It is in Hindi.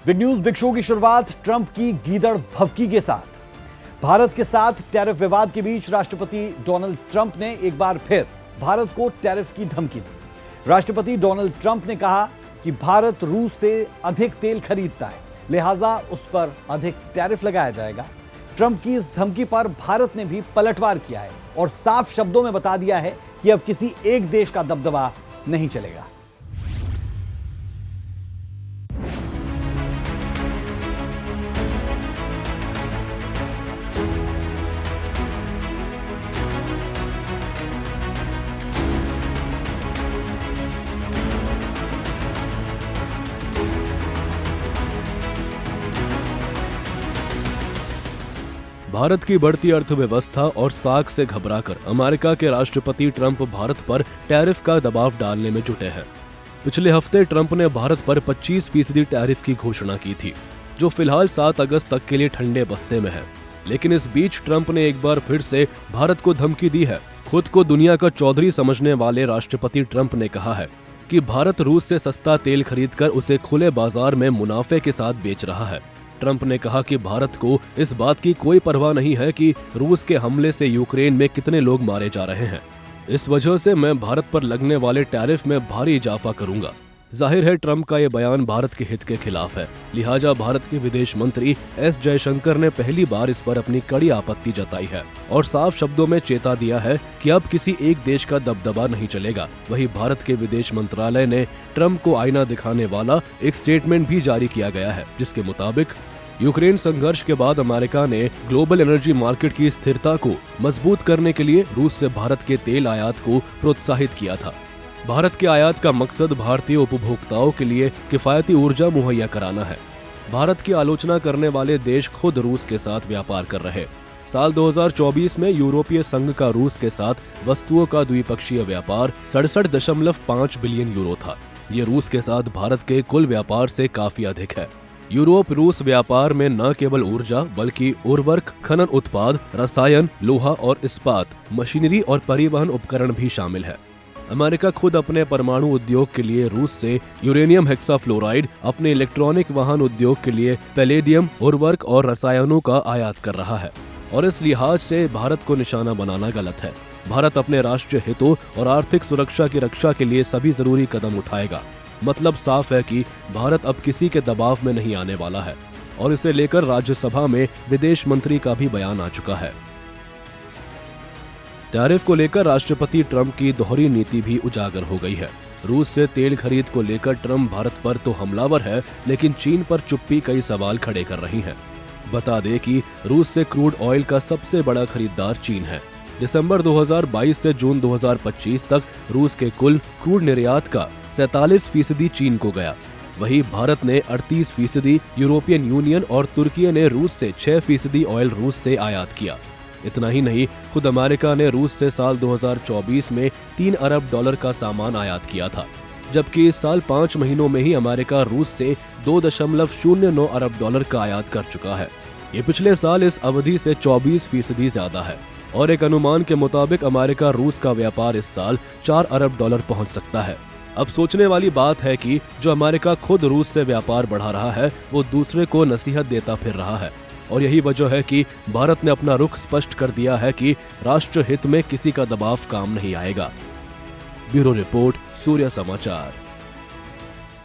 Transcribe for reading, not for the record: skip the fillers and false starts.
बिग न्यूज बिग शो की शुरुआत ट्रंप की गीदड़ भभकी के साथ। भारत के साथ टैरिफ विवाद के बीच राष्ट्रपति डोनाल्ड ट्रंप ने एक बार फिर भारत को टैरिफ की धमकी दी। राष्ट्रपति डोनाल्ड ट्रंप ने कहा कि भारत रूस से अधिक तेल खरीदता है, लिहाजा उस पर अधिक टैरिफ लगाया जाएगा। ट्रंप की इस धमकी पर भारत ने भी पलटवार किया है और साफ शब्दों में बता दिया है कि अब किसी एक देश का दबदबा नहीं चलेगा। भारत की बढ़ती अर्थव्यवस्था और साख से घबराकर अमेरिका के राष्ट्रपति ट्रंप भारत पर टैरिफ का दबाव डालने में जुटे हैं। पिछले हफ्ते ट्रंप ने भारत पर 25% टैरिफ की घोषणा की थी, जो फिलहाल 7 अगस्त तक के लिए ठंडे बस्ते में है। लेकिन इस बीच ट्रंप ने एक बार फिर से भारत को धमकी दी है। खुद को दुनिया का चौधरी समझने वाले राष्ट्रपति ट्रंप ने कहा है कि भारत रूस से सस्ता तेल खरीदकर उसे खुले बाजार में मुनाफे के साथ बेच रहा है। ट्रंप ने कहा कि भारत को इस बात की कोई परवाह नहीं है कि रूस के हमले से यूक्रेन में कितने लोग मारे जा रहे हैं। इस वजह से मैं भारत पर लगने वाले टैरिफ में भारी इजाफा करूंगा। जाहिर है ट्रंप का ये बयान भारत के हित के खिलाफ है, लिहाजा भारत के विदेश मंत्री एस जयशंकर ने पहली बार इस पर अपनी कड़ी आपत्ति जताई है और साफ शब्दों में चेता दिया है कि अब किसी एक देश का दबदबा नहीं चलेगा। वहीं भारत के विदेश मंत्रालय ने ट्रंप को आईना दिखाने वाला एक स्टेटमेंट भी जारी किया गया है, जिसके मुताबिक यूक्रेन संघर्ष के बाद अमेरिका ने ग्लोबल एनर्जी मार्केट की स्थिरता को मजबूत करने के लिए रूस से भारत के तेल आयात को प्रोत्साहित किया था। भारत के आयात का मकसद भारतीय उपभोक्ताओं के लिए किफायती ऊर्जा मुहैया कराना है। भारत की आलोचना करने वाले देश खुद रूस के साथ व्यापार कर रहे। साल 2024 में यूरोपीय संघ का रूस के साथ वस्तुओं का द्विपक्षीय व्यापार 67.5 बिलियन यूरो था। ये रूस के साथ भारत के कुल व्यापार से काफी अधिक है। यूरोप रूस व्यापार में न केवल ऊर्जा बल्कि उर्वरक, खनन उत्पाद, रसायन, लोहा और इस्पात, मशीनरी और परिवहन उपकरण भी शामिल है। अमेरिका खुद अपने परमाणु उद्योग के लिए रूस से यूरेनियम हेक्साफ्लोराइड, अपने इलेक्ट्रॉनिक वाहन उद्योग के लिए पैलेडियम, उर्वरक और रसायनों का आयात कर रहा है और इस लिहाज से भारत को निशाना बनाना गलत है। भारत अपने राष्ट्रीय हितों और आर्थिक सुरक्षा की रक्षा के लिए सभी जरूरी कदम उठाएगा। मतलब साफ है कि भारत अब किसी के दबाव में नहीं आने वाला है और इसे लेकर राज्यसभा में विदेश मंत्री का भी बयान आ चुका है। टैरिफ को लेकर राष्ट्रपति ट्रंप की दोहरी नीति भी उजागर हो गई है। रूस से तेल खरीद को लेकर ट्रंप भारत पर तो हमलावर है, लेकिन चीन पर चुप्पी कई सवाल खड़े कर रही है। बता दें कि रूस से क्रूड ऑयल का सबसे बड़ा खरीदार चीन है। दिसंबर 2022 से जून 2025 तक रूस के कुल क्रूड निर्यात का 47% चीन को गया। वहीं भारत ने 38%, यूरोपियन यूनियन और तुर्की ने रूस से 6% ऑयल रूस से आयात किया। इतना ही नहीं, खुद अमेरिका ने रूस से साल 2024 में $3 अरब का सामान आयात किया था, जबकि इस साल 5 महीनों में ही अमेरिका रूस से $2.09 अरब का आयात कर चुका है। ये पिछले साल इस अवधि से 24% ज्यादा है और एक अनुमान के मुताबिक अमेरिका रूस का व्यापार इस साल $4 अरब पहुंच सकता है। अब सोचने वाली बात है कि जो अमेरिका खुद रूस से व्यापार बढ़ा रहा है, वो दूसरे को नसीहत देता फिर रहा है और यही वजह है कि भारत ने अपना रुख स्पष्ट कर दिया है कि राष्ट्र हित में किसी का दबाव काम नहीं आएगा। ब्यूरो रिपोर्ट, सूर्य समाचार।